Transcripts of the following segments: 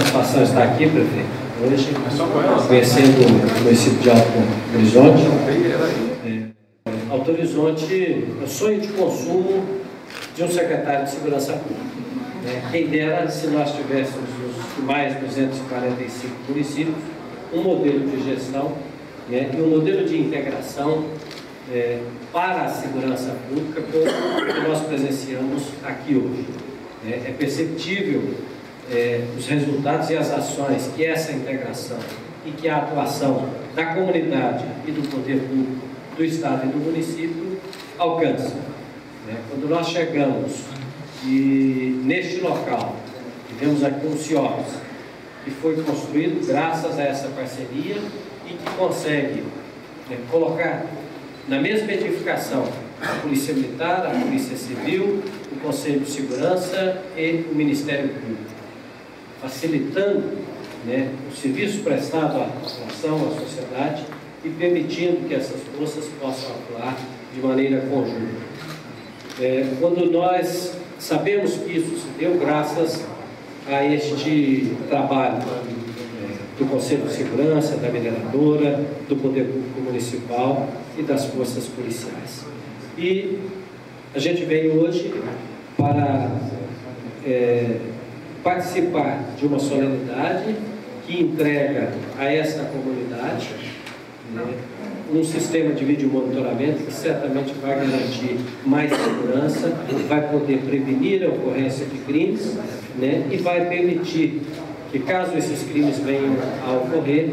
satisfação estar aqui, prefeito, hoje, conhecendo o município de Alto Horizonte. Alto Horizonte é o sonho de consumo de um secretário de Segurança Pública. Quem dera se nós tivéssemos os mais 245 municípios, um modelo de gestão e um modelo de integração para a segurança pública como que nós presenciamos aqui hoje. É perceptível os resultados e as ações que essa integração e que a atuação da comunidade e do poder público do Estado e do município alcança. Quando nós chegamos e neste local, tivemos aqui um CIOPS, que foi construído graças a essa parceria e que consegue colocar na mesma edificação a Polícia Militar, a Polícia Civil, o Conselho de Segurança e o Ministério Público, facilitando o serviço prestado à população, à sociedade e permitindo que essas forças possam atuar de maneira conjunta. Quando nós sabemos que isso se deu graças a este trabalho do Conselho de Segurança, da mineradora, do Poder Público Municipal e das forças policiais. E a gente veio hoje para participar de uma solenidade que entrega a esta comunidade um sistema de vídeo monitoramento que certamente vai garantir mais segurança, vai poder prevenir a ocorrência de crimes e vai permitir que, caso esses crimes venham a ocorrer,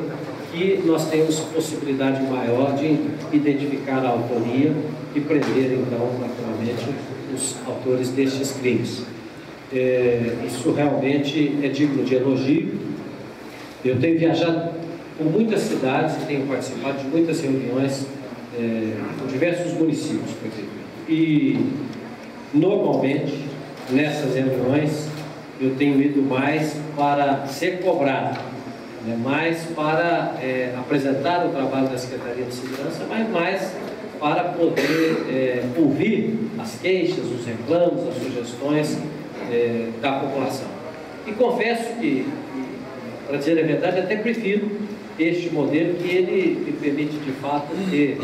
que nós tenhamos possibilidade maior de identificar a autoria e prender, então, naturalmente, os autores destes crimes. Isso realmente é digno de elogio. Eu tenho viajado por muitas cidades e tenho participado de muitas reuniões com diversos municípios, prefeito. E, normalmente, nessas reuniões, eu tenho ido mais para ser cobrado, mais para apresentar o trabalho da Secretaria de Segurança, mas mais para poder ouvir as queixas, os reclamos, as sugestões da população. E confesso que, para dizer a verdade, até prefiro este modelo, que ele me permite, de fato, ter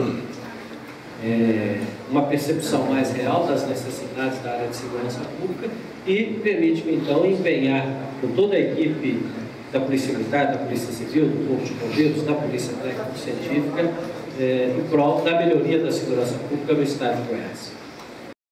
uma percepção mais real das necessidades da área de segurança pública e permite-me, então, empenhar com toda a equipe da Polícia Militar, da Polícia Civil, do Corpo de Bombeiros, da Polícia Técnico-Científica, em prol da melhoria da segurança pública no Estado de Goiás.